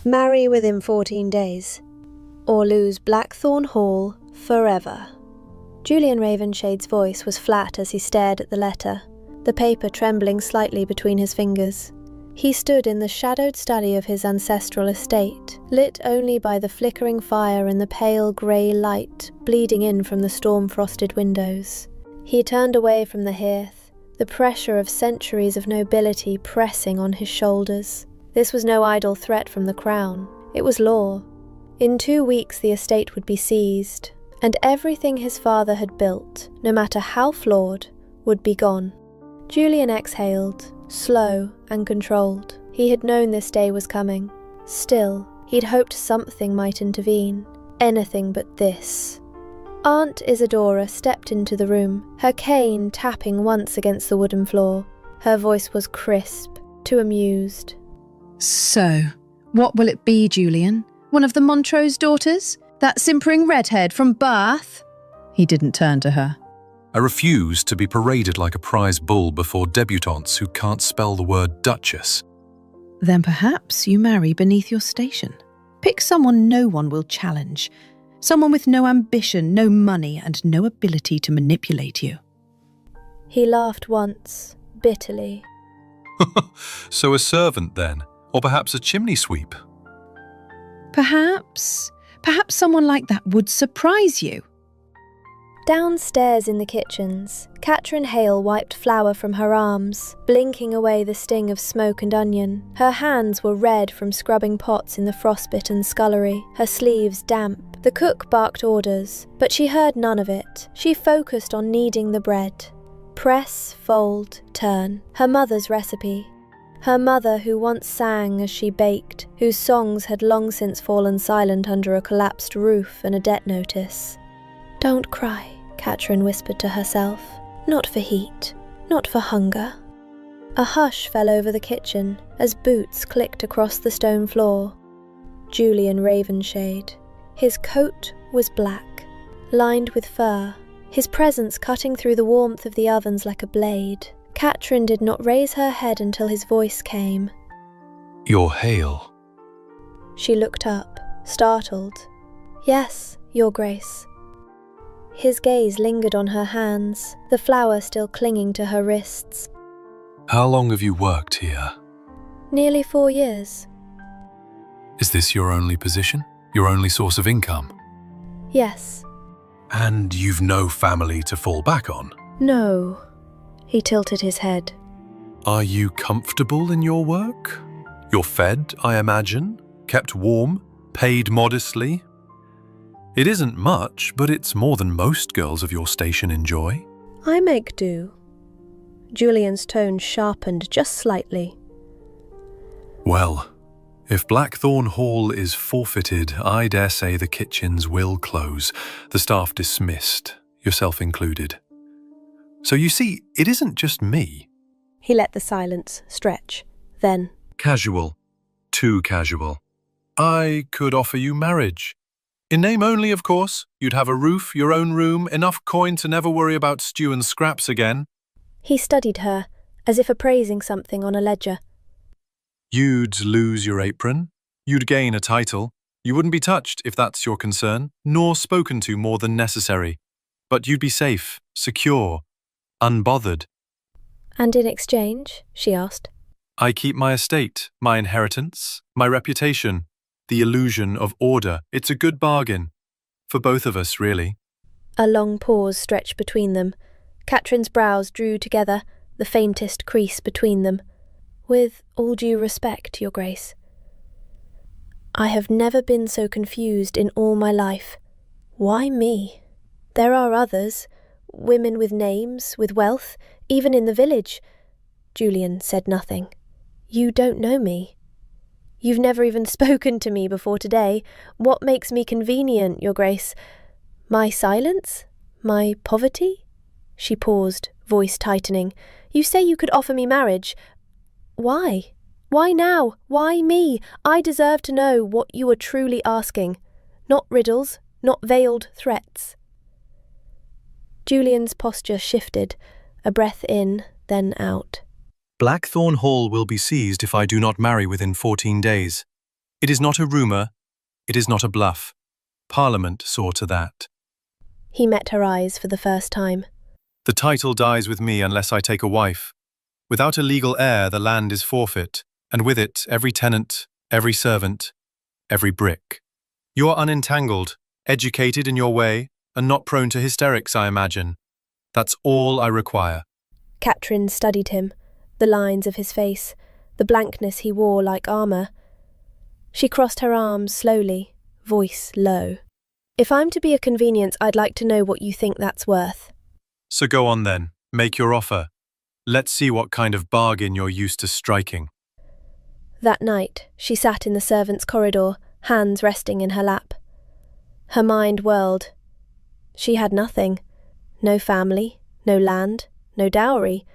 Marry within 14 days, or lose Blackthorn Hall forever. Julian Ravenshade's voice was flat as he stared at the letter, the paper trembling slightly between his fingers. He stood in the shadowed study of his ancestral estate, lit only by the flickering fire and the pale grey light bleeding in from the storm-frosted windows. He turned away from the hearth, the pressure of centuries of nobility pressing on his shoulders. This was no idle threat from the crown. It was law. In 2 weeks the estate would be seized, and everything his father had built, no matter how flawed, would be gone. Julian exhaled, slow and controlled. He had known this day was coming. Still, he'd hoped something might intervene. Anything but this. Aunt Isadora stepped into the room, her cane tapping once against the wooden floor. Her voice was crisp, too amused. So, what will it be, Julian? One of the Montrose daughters? That simpering redhead from Bath? He didn't turn to her. I refuse to be paraded like a prize bull before debutantes who can't spell the word Duchess. Then perhaps you marry beneath your station. Pick someone no one will challenge. Someone with no ambition, no money, and no ability to manipulate you. He laughed once, bitterly. So a servant then? Or perhaps a chimney sweep? Perhaps someone like that would surprise you. Downstairs in the kitchens, Catherine Hale wiped flour from her arms, blinking away the sting of smoke and onion. Her hands were red from scrubbing pots in the frostbitten scullery, her sleeves damp. The cook barked orders, but she heard none of it. She focused on kneading the bread. Press, fold, turn. Her mother's recipe. Her mother who once sang as she baked, whose songs had long since fallen silent under a collapsed roof and a debt notice. "Don't cry," Catherine whispered to herself. "Not for heat, not for hunger." A hush fell over the kitchen as boots clicked across the stone floor. Julian Ravensshade. His coat was black, lined with fur, his presence cutting through the warmth of the ovens like a blade. Catherine did not raise her head until his voice came. "You're Hale." She looked up, startled. "Yes, Your Grace." His gaze lingered on her hands, the flower still clinging to her wrists. "How long have you worked here?" "Nearly 4 years." "Is this your only position? Your only source of income?" "Yes." "And you've no family to fall back on?" "No." He tilted his head. "Are you comfortable in your work? You're fed, I imagine, kept warm, paid modestly. It isn't much, but it's more than most girls of your station enjoy." "I make do." Julian's tone sharpened just slightly. "Well, if Blackthorn Hall is forfeited, I dare say the kitchens will close, the staff dismissed, yourself included. So you see, it isn't just me." He let the silence stretch. Then, "Casual. Too casual. I could offer you marriage. In name only, of course. You'd have a roof, your own room, enough coin to never worry about stew and scraps again." he studied her, as if appraising something on a ledger. "You'd lose your apron. You'd gain a title. You wouldn't be touched, if that's your concern, nor spoken to more than necessary. But you'd be safe, secure, unbothered." "And in exchange?" she asked. "I keep my estate, my inheritance, my reputation, the illusion of order. It's a good bargain. For both of us, really." A long pause stretched between them. Catherine's brows drew together, the faintest crease between them. "With all due respect, Your Grace, I have never been so confused in all my life. Why me? There are others, women with names, with wealth, even in the village." Julian said nothing. "You don't know me. You've never even spoken to me before today. What makes me convenient, Your Grace? My silence? My poverty?" She paused, voice tightening. "You say you could offer me marriage. Why? Why now? Why me? I deserve to know what you are truly asking. Not riddles, not veiled threats." Julian's posture shifted, a breath in, then out. "Blackthorn Hall will be seized if I do not marry within 14 days. It is not a rumour, it is not a bluff. Parliament saw to that. He met her eyes for the first time. The title dies with me unless I take a wife. Without a legal heir, the land is forfeit, and with it every tenant, every servant, every brick. You are unentangled, educated in your way, and not prone to hysterics, I imagine. That's all I require. Catherine studied him, the lines of his face, the blankness he wore like armour. She crossed her arms slowly, voice low. If I'm to be a convenience, I'd like to know what you think that's worth. So go on then, make your offer. Let's see what kind of bargain you're used to striking. That night, she sat in the servants' corridor, hands resting in her lap. Her mind whirled. She had nothing. No family, no land, no dowry.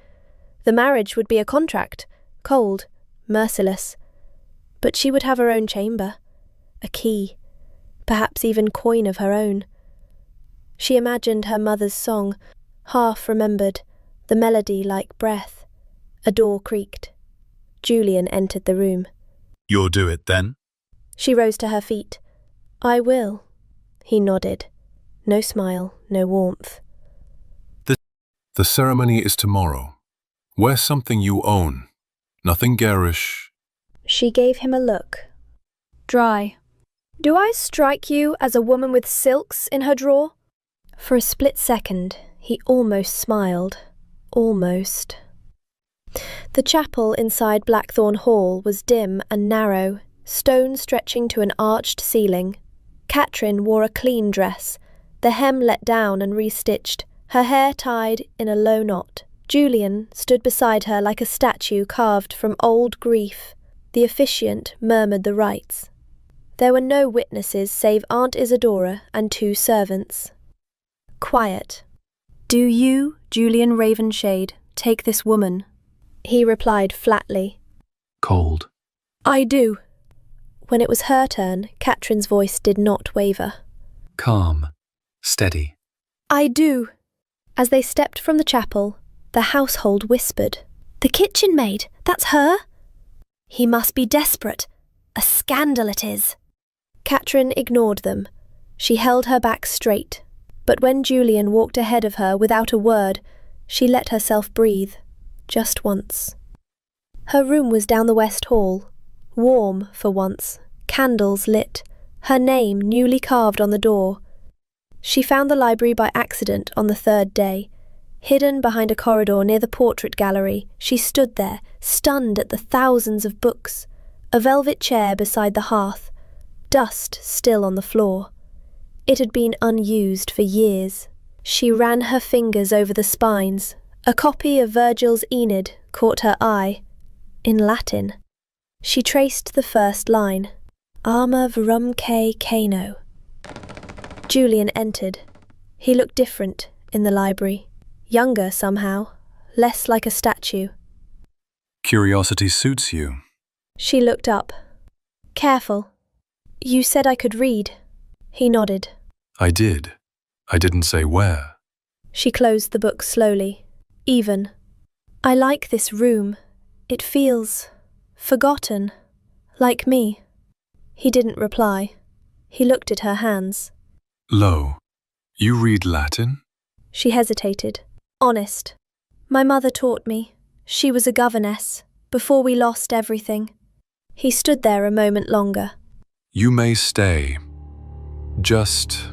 The marriage would be a contract, cold, merciless. But she would have her own chamber, a key, perhaps even coin of her own. She imagined her mother's song, half remembered, the melody like breath. A door creaked. Julian entered the room. You'll do it then? She rose to her feet. I will. He nodded. No smile, no warmth. The ceremony is tomorrow. Wear something you own. Nothing garish. She gave him a look. Dry. Do I strike you as a woman with silks in her drawer? For a split second, he almost smiled. Almost. The chapel inside Blackthorn Hall was dim and narrow, stone stretching to an arched ceiling. Catherine wore a clean dress, the hem let down and restitched, her hair tied in a low knot. Julian stood beside her like a statue carved from old grief. The officiant murmured the rites. There were no witnesses save Aunt Isadora and 2 servants. Quiet. Do you, Julian Ravenshade, take this woman? He replied flatly. Cold. I do. When it was her turn, Catherine's voice did not waver. Calm. Steady. I do. As they stepped from the chapel, the household whispered. The kitchen maid, that's her? He must be desperate. A scandal it is. Catherine ignored them. She held her back straight. But when Julian walked ahead of her without a word, she let herself breathe. Just once. Her room was down the west hall. Warm for once. Candles lit. Her name newly carved on the door. She found the library by accident on the 3rd day. Hidden behind a corridor near the portrait gallery, she stood there, stunned at the thousands of books. A velvet chair beside the hearth. Dust still on the floor. It had been unused for years. She ran her fingers over the spines. A copy of Virgil's Aeneid caught her eye. In Latin. She traced the first line. Arma verumque cano. Julian entered. He looked different in the library. Younger somehow, less like a statue. Curiosity suits you. She looked up. Careful. You said I could read. He nodded. I did. I didn't say where. She closed the book slowly. Even. I like this room. It feels forgotten. Like me. He didn't reply. He looked at her hands. Lo, you read Latin? She hesitated. Honest. My mother taught me. She was a governess, before we lost everything. He stood there a moment longer. You may stay. Just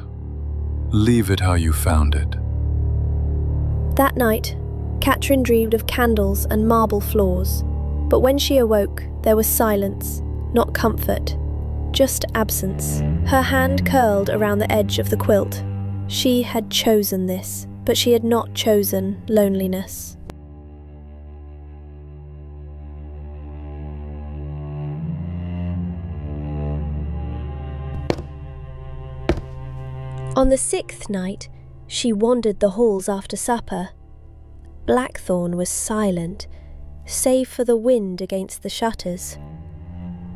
leave it how you found it. That night, Catherine dreamed of candles and marble floors. But when she awoke, there was silence, not comfort, just absence. Her hand curled around the edge of the quilt. She had chosen this, but she had not chosen loneliness. On the 6th night, she wandered the halls after supper. Blackthorn was silent, save for the wind against the shutters.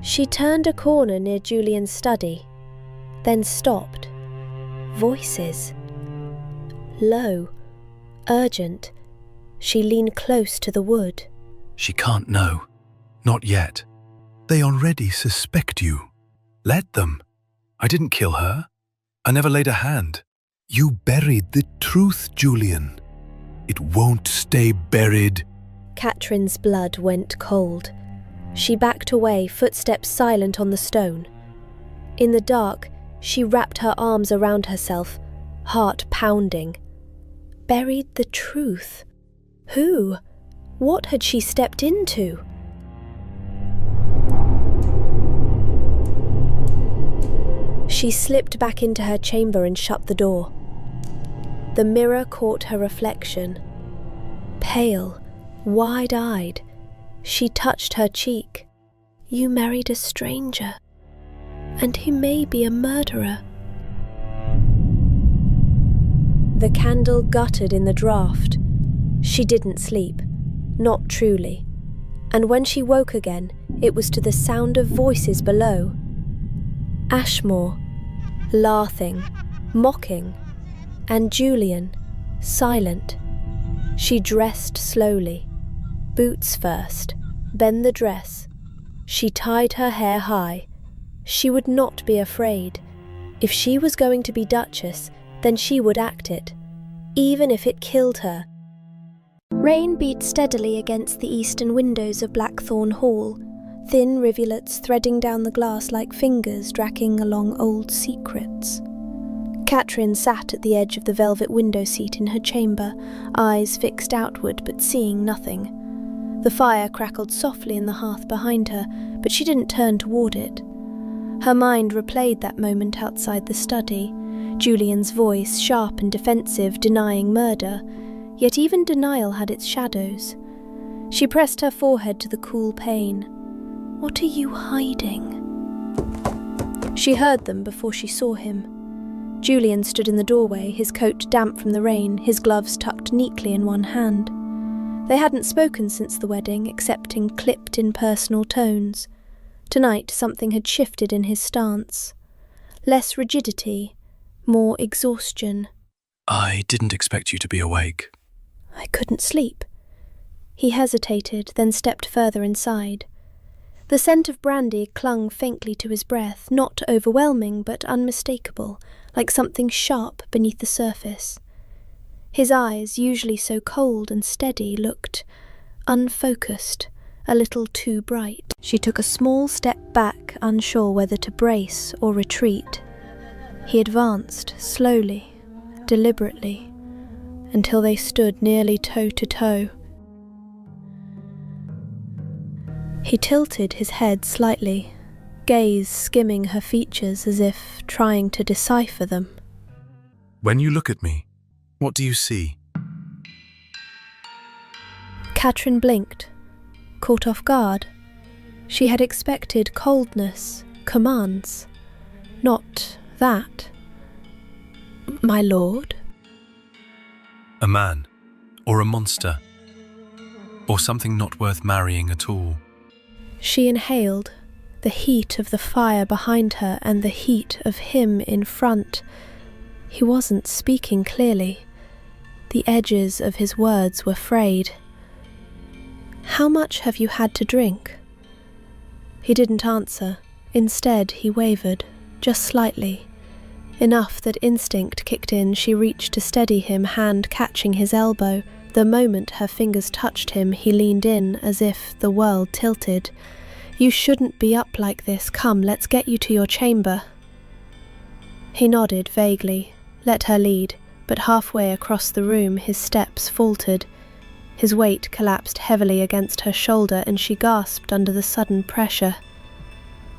She turned a corner near Julian's study, then stopped. Voices. Low, urgent. She leaned close to the wood. She can't know. Not yet. They already suspect you. Let them. I didn't kill her. I never laid a hand. You buried the truth, Julian. It won't stay buried. Catherine's blood went cold. She backed away, footsteps silent on the stone. In the dark, she wrapped her arms around herself, heart pounding. Buried the truth? Who? What had she stepped into? She slipped back into her chamber and shut the door. The mirror caught her reflection. Pale, wide-eyed, she touched her cheek. You married a stranger, and he may be a murderer. The candle guttered in the draught. She didn't sleep, not truly, and when she woke again, it was to the sound of voices below. Ashmore, laughing, mocking, and Julian, silent. She dressed slowly. Boots first, then the dress. She tied her hair high. She would not be afraid. If she was going to be Duchess, then she would act it, even if it killed her. Rain beat steadily against the eastern windows of Blackthorn Hall, thin rivulets threading down the glass like fingers dragging along old secrets. Catherine sat at the edge of the velvet window seat in her chamber, eyes fixed outward but seeing nothing. The fire crackled softly in the hearth behind her, but she didn't turn toward it. Her mind replayed that moment outside the study, Julian's voice, sharp and defensive, denying murder, yet even denial had its shadows. She pressed her forehead to the cool pane. What are you hiding? She heard them before she saw him. Julian stood in the doorway, his coat damp from the rain, his gloves tucked neatly in one hand. They hadn't spoken since the wedding, except in clipped, impersonal tones. Tonight something had shifted in his stance. Less rigidity, more exhaustion. I didn't expect you to be awake. I couldn't sleep. He hesitated, then stepped further inside. The scent of brandy clung faintly to his breath, not overwhelming but unmistakable, like something sharp beneath the surface. His eyes, usually so cold and steady, looked unfocused, a little too bright. She took a small step back, unsure whether to brace or retreat. He advanced, slowly, deliberately, until they stood nearly toe to toe. He tilted his head slightly, gaze skimming her features as if trying to decipher them. When you look at me, what do you see? Catherine blinked, caught off guard. She had expected coldness, commands. Not that. My lord? A man, or a monster, or something not worth marrying at all. She inhaled, the heat of the fire behind her and the heat of him in front. He wasn't speaking clearly. The edges of his words were frayed. How much have you had to drink? He didn't answer. Instead, he wavered, just slightly. Enough that instinct kicked in. She reached to steady him, hand catching his elbow. The moment her fingers touched him, he leaned in as if the world tilted. You shouldn't be up like this. Come, let's get you to your chamber. He nodded vaguely, let her lead, but halfway across the room his steps faltered. His weight collapsed heavily against her shoulder and she gasped under the sudden pressure.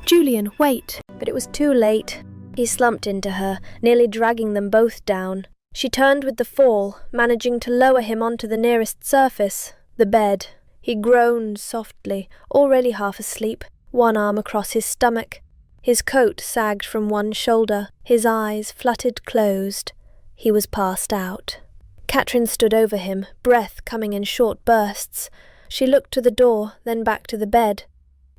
Julian, wait! But it was too late. He slumped into her, nearly dragging them both down. She turned with the fall, managing to lower him onto the nearest surface, the bed. He groaned softly, already half asleep, one arm across his stomach. His coat sagged from one shoulder, his eyes fluttered closed. He was passed out. Catherine stood over him, breath coming in short bursts. She looked to the door, then back to the bed.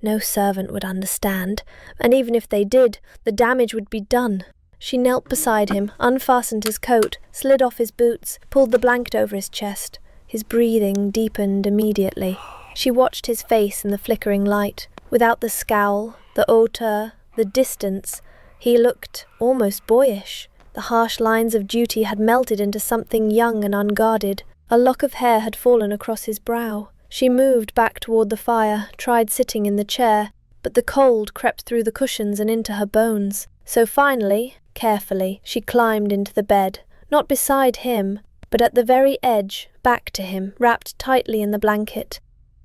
No servant would understand, and even if they did, the damage would be done. She knelt beside him, unfastened his coat, slid off his boots, pulled the blanket over his chest. His breathing deepened immediately. She watched his face in the flickering light, without the scowl, the hauteur, the distance. He looked almost boyish. The harsh lines of duty had melted into something young and unguarded. A lock of hair had fallen across his brow. She moved back toward the fire, tried sitting in the chair, but the cold crept through the cushions and into her bones. So finally, carefully, she climbed into the bed, not beside him, but at the very edge, back to him, wrapped tightly in the blanket.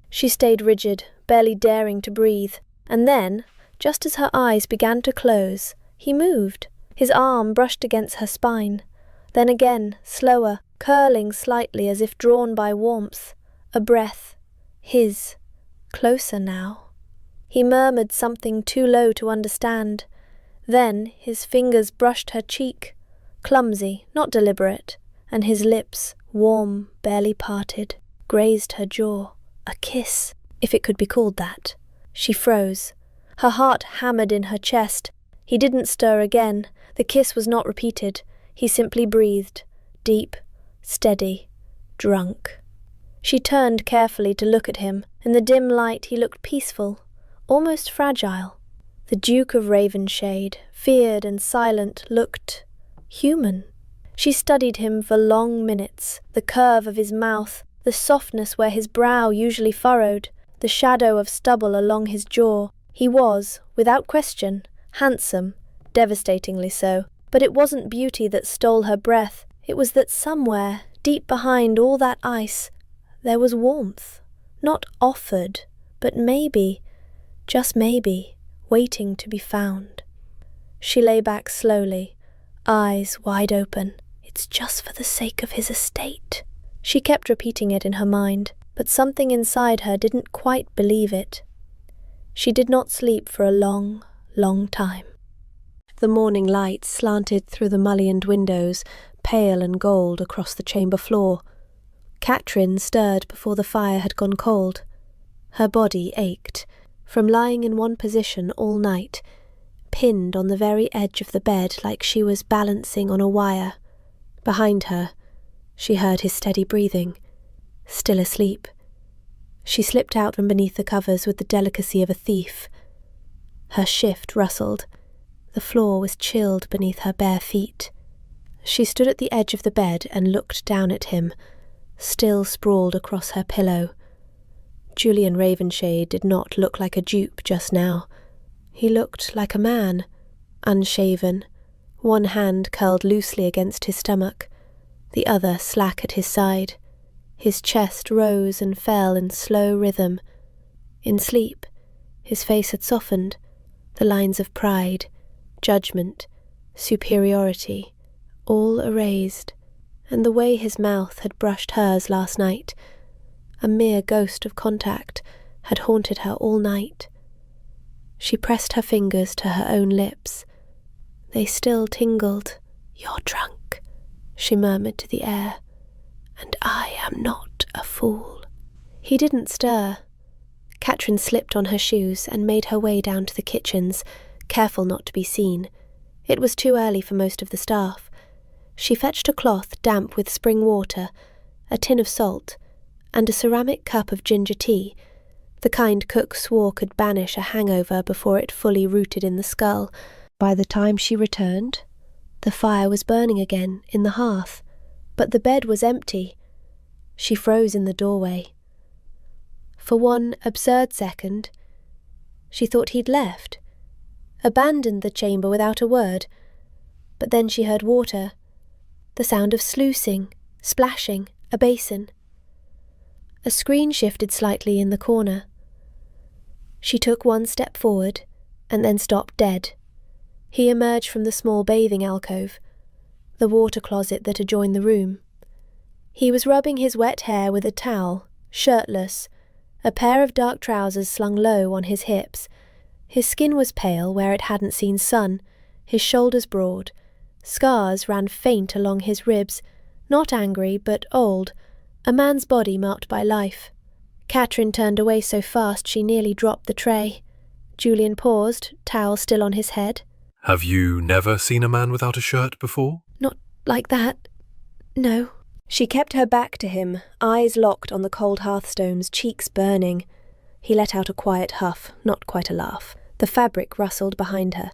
She stayed rigid, barely daring to breathe, and then, just as her eyes began to close, he moved. His arm brushed against her spine. Then again, slower, curling slightly as if drawn by warmth. A breath. His. Closer now. He murmured something too low to understand. Then his fingers brushed her cheek, clumsy, not deliberate, and his lips, warm, barely parted, grazed her jaw. A kiss, if it could be called that. She froze. Her heart hammered in her chest. He didn't stir again. The kiss was not repeated. He simply breathed, deep, steady, drunk. She turned carefully to look at him. In the dim light he looked peaceful, almost fragile. The Duke of Ravenshade, feared and silent, looked human. She studied him for long minutes, the curve of his mouth, the softness where his brow usually furrowed, the shadow of stubble along his jaw. He was, without question, handsome, devastatingly so, but it wasn't beauty that stole her breath. It was that somewhere, deep behind all that ice, there was warmth, not offered, but maybe, just maybe, waiting to be found. She lay back slowly, eyes wide open. It's just for the sake of his estate. She kept repeating it in her mind, but something inside her didn't quite believe it. She did not sleep for a long, long time. The morning light slanted through the mullioned windows, pale and gold across the chamber floor. Catherine stirred before the fire had gone cold. Her body ached, from lying in one position all night, pinned on the very edge of the bed like she was balancing on a wire. Behind her, she heard his steady breathing. Still asleep. She slipped out from beneath the covers with the delicacy of a thief. Her shift rustled. The floor was chilled beneath her bare feet. She stood at the edge of the bed and looked down at him, still sprawled across her pillow. Julian Ravenshade did not look like a dupe just now. He looked like a man, unshaven, one hand curled loosely against his stomach, the other slack at his side. His chest rose and fell in slow rhythm. In sleep, his face had softened, the lines of pride, judgment, superiority, all erased, and the way his mouth had brushed hers last night, a mere ghost of contact, had haunted her all night. She pressed her fingers to her own lips. They still tingled. "You're drunk," she murmured to the air, "and I am not a fool." He didn't stir. Catherine slipped on her shoes and made her way down to the kitchens, careful not to be seen. It was too early for most of the staff. She fetched a cloth damp with spring water, a tin of salt, and a ceramic cup of ginger tea, the kind cook swore could banish a hangover before it fully rooted in the skull. By the time she returned, the fire was burning again in the hearth, but the bed was empty. She froze in the doorway. For one absurd second, she thought he'd left, abandoned the chamber without a word, but then she heard water, the sound of sluicing, splashing, a basin. A screen shifted slightly in the corner. She took one step forward, and then stopped dead. He emerged from the small bathing alcove, the water closet that adjoined the room. He was rubbing his wet hair with a towel, shirtless, a pair of dark trousers slung low on his hips. His skin was pale where it hadn't seen sun, his shoulders broad. Scars ran faint along his ribs, not angry but old, a man's body marked by life. Catherine turned away so fast she nearly dropped the tray. Julian paused, towel still on his head. Have you never seen a man without a shirt before? Not like that. No. She kept her back to him, eyes locked on the cold hearthstones, cheeks burning. He let out a quiet huff, not quite a laugh. The fabric rustled behind her.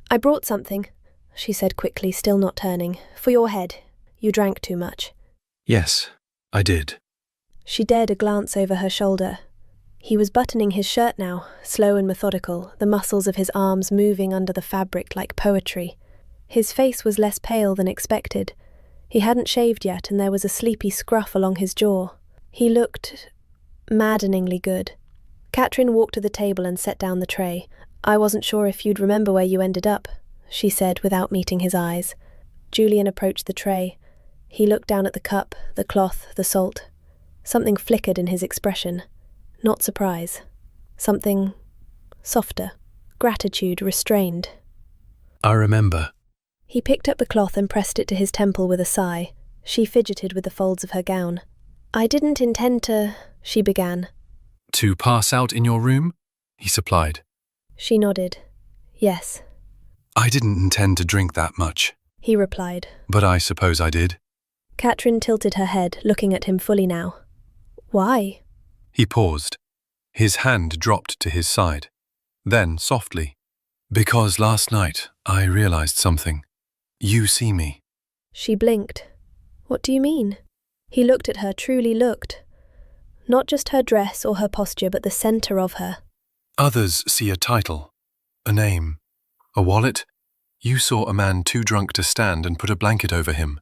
"I brought something," she said quickly, still not turning. "For your head. You drank too much." Yes, I did. She dared a glance over her shoulder. He was buttoning his shirt now, slow and methodical, the muscles of his arms moving under the fabric like poetry. His face was less pale than expected. He hadn't shaved yet, and there was a sleepy scruff along his jaw. He looked maddeningly good. Catherine walked to the table and set down the tray. "I wasn't sure if you'd remember where you ended up," she said without meeting his eyes. Julian approached the tray. He looked down at the cup, the cloth, the salt. Something flickered in his expression. Not surprise. Something softer. Gratitude restrained. I remember. He picked up the cloth and pressed it to his temple with a sigh. She fidgeted with the folds of her gown. "I didn't intend to," she began. To pass out in your room? He supplied. She nodded. "Yes." I didn't intend to drink that much, he replied. but I suppose I did. Catherine tilted her head, looking at him fully now. "Why?" He paused. His hand dropped to his side. Then, softly, "Because last night I realized something. You see me." She blinked. "What do you mean?" He looked at her, truly looked. Not just her dress or her posture, but the centre of her. Others see a title, a name, a wallet. You saw a man too drunk to stand and put a blanket over him.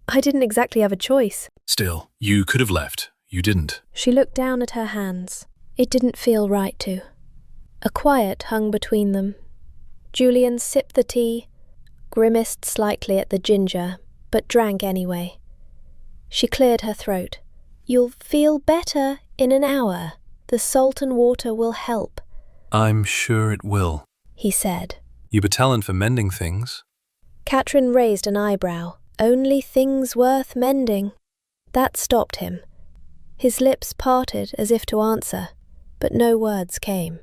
"I didn't exactly have a choice." Still, you could have left. You didn't. She looked down at her hands. It didn't feel right to. A quiet hung between them. Julian sipped the tea, grimaced slightly at the ginger, but drank anyway. She cleared her throat. "You'll feel better in an hour. The salt and water will help," I'm sure it will. he said. You've a talent for mending things. Catherine raised an eyebrow. "Only things worth mending." That stopped him. His lips parted as if to answer, but no words came.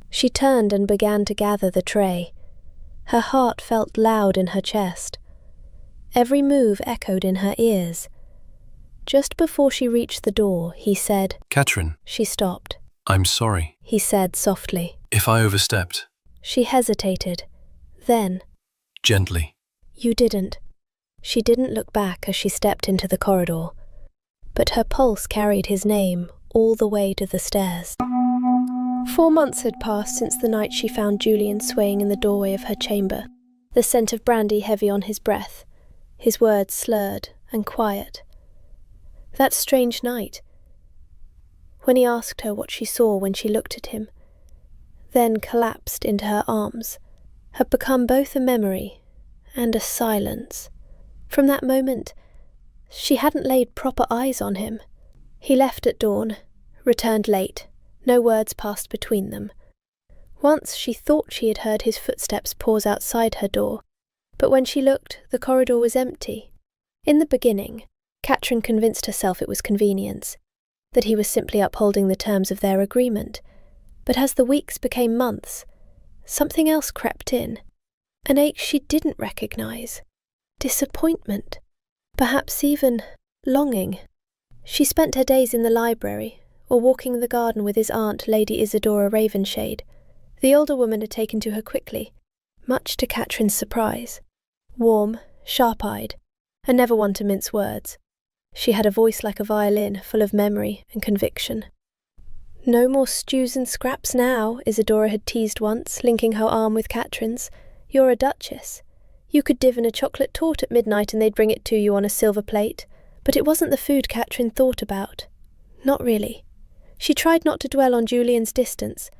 She turned and began to gather the tray. Her heart felt loud in her chest. Every move echoed in her ears. Just before she reached the door, he said, Catherine, She stopped. I'm sorry. He said softly. If I overstepped. She hesitated. Then, Gently. You didn't. She didn't look back as she stepped into the corridor, but her pulse carried his name all the way to the stairs. 4 months had passed since the night she found Julian swaying in the doorway of her chamber, the scent of brandy heavy on his breath, his words slurred and quiet. That strange night, when he asked her what she saw when she looked at him, then collapsed into her arms, had become both a memory and a silence. From that moment, she hadn't laid proper eyes on him. He left at dawn, returned late. No words passed between them. Once she thought she had heard his footsteps pause outside her door, but when she looked, the corridor was empty. In the beginning, Catherine convinced herself it was convenience, that he was simply upholding the terms of their agreement. But as the weeks became months, something else crept in, an ache she didn't recognize, disappointment, perhaps even longing. She spent her days in the library, or walking the garden with his aunt, Lady Isadora Ravenshade. The older woman had taken to her quickly, much to Catherine's surprise. Warm, sharp-eyed, and never one to mince words. She had a voice like a violin, full of memory and conviction. "No more stews and scraps now," Isadora had teased once, linking her arm with Catherine's. "You're a duchess. You could divin a chocolate torte at midnight and they'd bring it to you on a silver plate." But it wasn't the food Catherine thought about. Not really. She tried not to dwell on Julian's distance,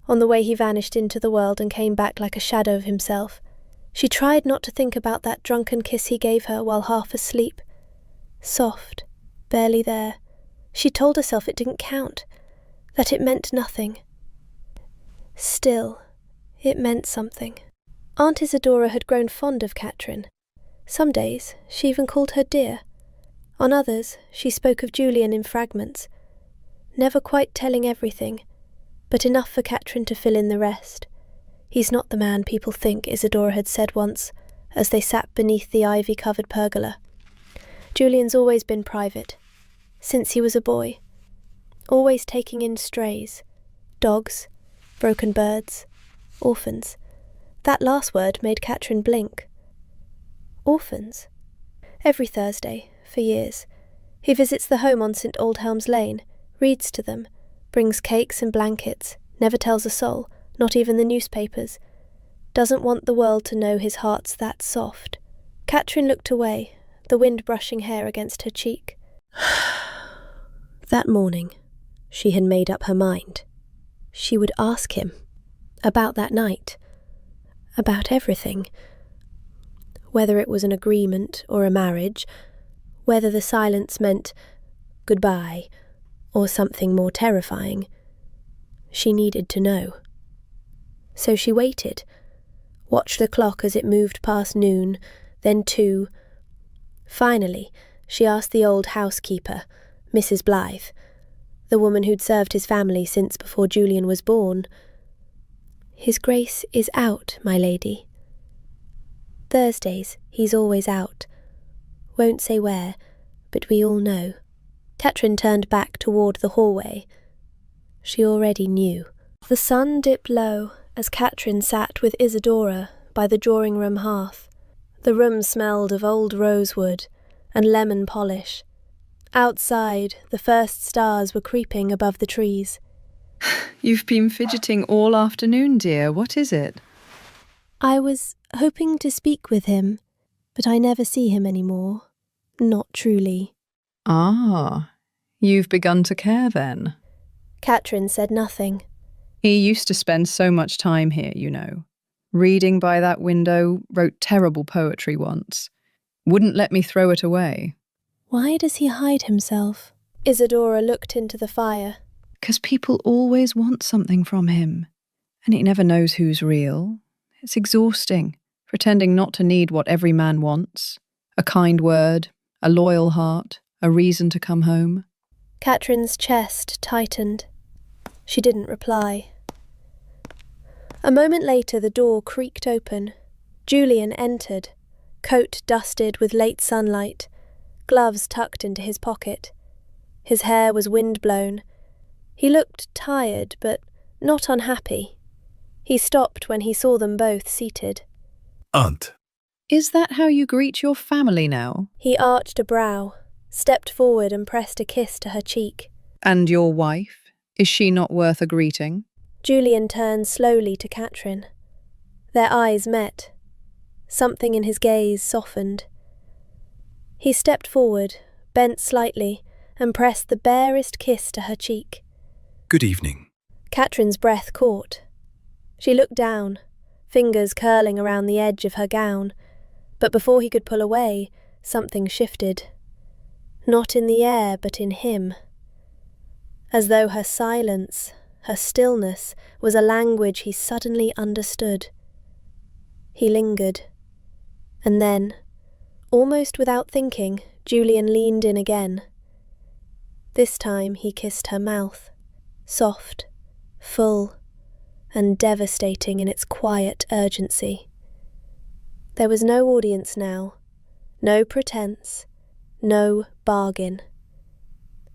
on the way he vanished into the world and came back like a shadow of himself. She tried not to think about that drunken kiss he gave her while half asleep. Soft, barely there. She told herself it didn't count, that it meant nothing. Still, it meant something. Aunt Isadora had grown fond of Catherine. Some days she even called her dear. On others she spoke of Julian in fragments, never quite telling everything, but enough for Catherine to fill in the rest. "He's not the man people think," Isadora had said once, as they sat beneath the ivy-covered pergola. "Julian's always been private, since he was a boy, always taking in strays, dogs, broken birds, orphans. That last word made Catherine blink. Orphans? Every Thursday, for years, he visits the home on St. Aldhelm's Lane, reads to them, brings cakes and blankets, never tells a soul, not even the newspapers. Doesn't want the world to know his heart's that soft. Catherine looked away, the wind brushing hair against her cheek. That morning, she had made up her mind. She would ask him about that night, about everything. Whether it was an agreement or a marriage, whether the silence meant goodbye or something more terrifying. She needed to know. So she waited, watched the clock as it moved past noon, then 2. Finally, she asked the old housekeeper, Mrs. Blythe, the woman who'd served his family since before Julian was born. "His Grace is out, my lady." "Thursdays, he's always out. Won't say where, but we all know." Catherine turned back toward the hallway. She already knew. The sun dipped low as Catherine sat with Isadora by the drawing-room hearth. The room smelled of old rosewood and lemon polish. Outside, the first stars were creeping above the trees. You've been fidgeting all afternoon, dear. What is it? "I was hoping to speak with him, but I never see him anymore. Not truly." Ah, you've begun to care then. Catherine said nothing. He used to spend so much time here, you know. Reading by that window, wrote terrible poetry once. Wouldn't let me throw it away. "Why does he hide himself?" Isadora looked into the fire. 'Cause people always want something from him, and he never knows who's real. It's exhausting, pretending not to need what every man wants. A kind word, a loyal heart, a reason to come home. Catherine's chest tightened. She didn't reply. A moment later the door creaked open. Julian entered, coat dusted with late sunlight, gloves tucked into his pocket. His hair was wind-blown. He looked tired, but not unhappy. He stopped when he saw them both seated. "Aunt." Is that how you greet your family now? He arched a brow, stepped forward and pressed a kiss to her cheek. And your wife? Is she not worth a greeting? Julian turned slowly to Catherine. Their eyes met. Something in his gaze softened. He stepped forward, bent slightly, and pressed the barest kiss to her cheek. "Good evening." Catherine's breath caught. She looked down, fingers curling around the edge of her gown, but before he could pull away, something shifted. Not in the air, but in him. As though her silence, her stillness, was a language he suddenly understood. He lingered. And then, almost without thinking, Julian leaned in again. This time he kissed her mouth, soft, full, and devastating in its quiet urgency. There was no audience now, no pretense, no bargain.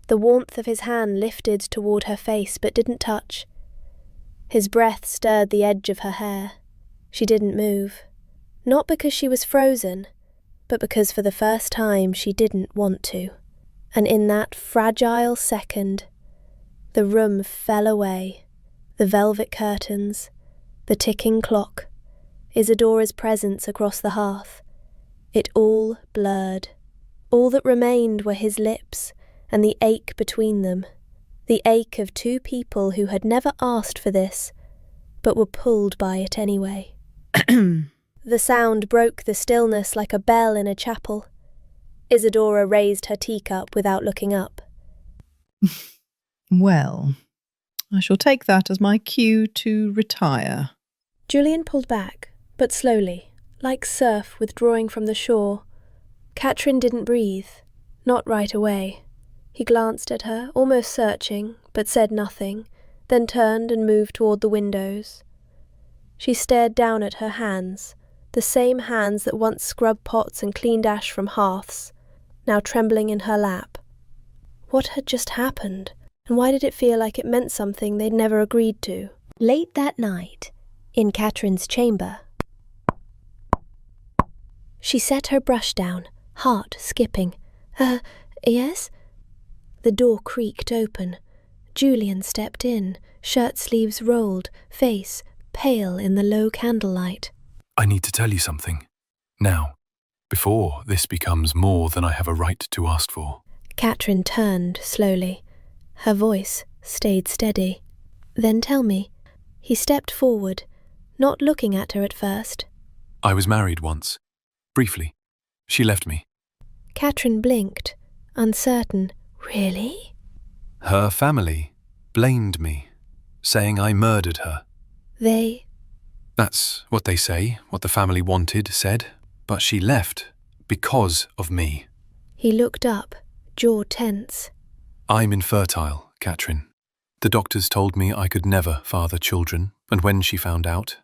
The warmth of his hand lifted toward her face but didn't touch. His breath stirred the edge of her hair. She didn't move. Not because she was frozen, but because for the first time she didn't want to. And in that fragile second, the room fell away. The velvet curtains, the ticking clock, Isadora's presence across the hearth. It all blurred. All that remained were his lips and the ache between them, the ache of two people who had never asked for this, but were pulled by it anyway. The sound broke the stillness like a bell in a chapel. Isadora raised her teacup without looking up. Well, I shall take that as my cue to retire. Julian pulled back, but slowly, like surf withdrawing from the shore. Catherine didn't breathe, not right away. He glanced at her, almost searching, but said nothing, then turned and moved toward the windows. She stared down at her hands, the same hands that once scrubbed pots and cleaned ash from hearths, now trembling in her lap. What had just happened, and why did it feel like it meant something they'd never agreed to? Late that night, in Catherine's chamber, she set her brush down, heart skipping. Yes? The door creaked open. Julian stepped in, shirt sleeves rolled, face pale in the low candlelight. I need to tell you something. Now, before this becomes more than I have a right to ask for. Catherine turned slowly. Her voice stayed steady. Then tell me. He stepped forward, not looking at her at first. I was married once. Briefly. She left me. Catherine blinked, uncertain. Really? Her family blamed me, saying I murdered her. They? That's what they say, what the family wanted, said. But she left because of me. He looked up, jaw tense. I'm infertile, Catherine. The doctors told me I could never father children, and when she found out,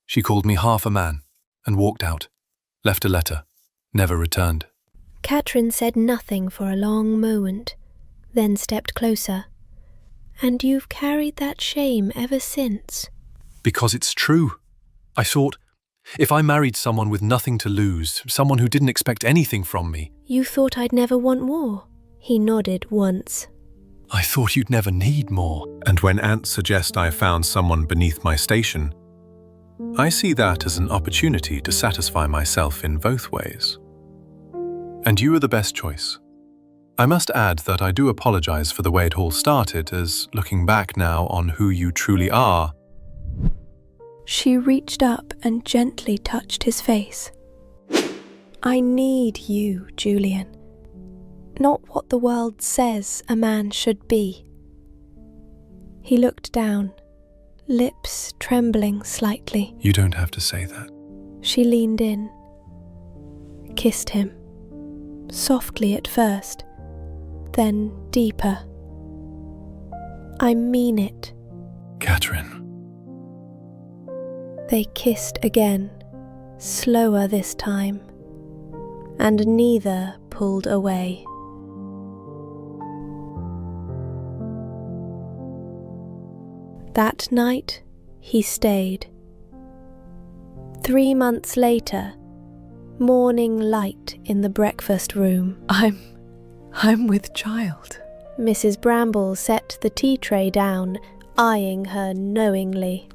she called me half a man and walked out, left a letter, never returned. Catherine said nothing for a long moment, then stepped closer. And you've carried that shame ever since? Because it's true. I thought, if I married someone with nothing to lose, someone who didn't expect anything from me... You thought I'd never want more? He nodded once. I thought you'd never need more. And when aunts suggest I found someone beneath my station, I see that as an opportunity to satisfy myself in both ways. And you are the best choice. I must add that I do apologize for the way it all started, as looking back now on who you truly are... She reached up and gently touched his face. I need you, Julian. Not what the world says a man should be. He looked down, lips trembling slightly. You don't have to say that. She leaned in, kissed him, softly at first, then deeper. I mean it. Catherine. They kissed again, slower this time, and neither pulled away. That night, he stayed. 3 months later, morning light in the breakfast room. I'm with child. Mrs. Bramble set the tea tray down, eyeing her knowingly.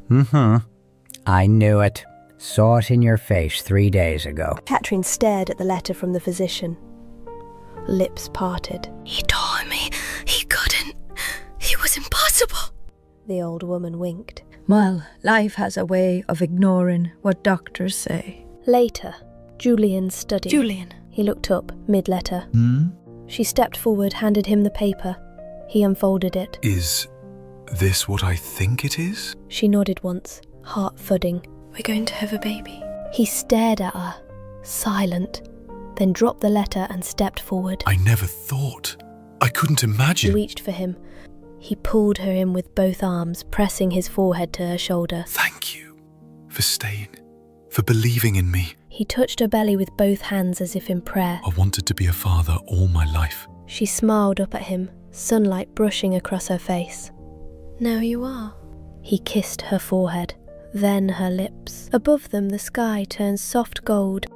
I knew it. Saw it in your face 3 days ago. Catherine stared at the letter from the physician. Lips parted. He told me he couldn't. It was impossible. The old woman winked. Well, life has a way of ignoring what doctors say. Later, Julian studied. Julian. He looked up, mid-letter. She stepped forward, handed him the paper. He unfolded it. Is this what I think it is? She nodded once, heart thudding. We're going to have a baby. He stared at her, silent, then dropped the letter and stepped forward. I never thought. I couldn't imagine. She reached for him. He pulled her in with both arms, pressing his forehead to her shoulder. Thank you for staying, for believing in me. He touched her belly with both hands as if in prayer. I wanted to be a father all my life. She smiled up at him, sunlight brushing across her face. Now you are. He kissed her forehead, then her lips. Above them the sky turned soft gold.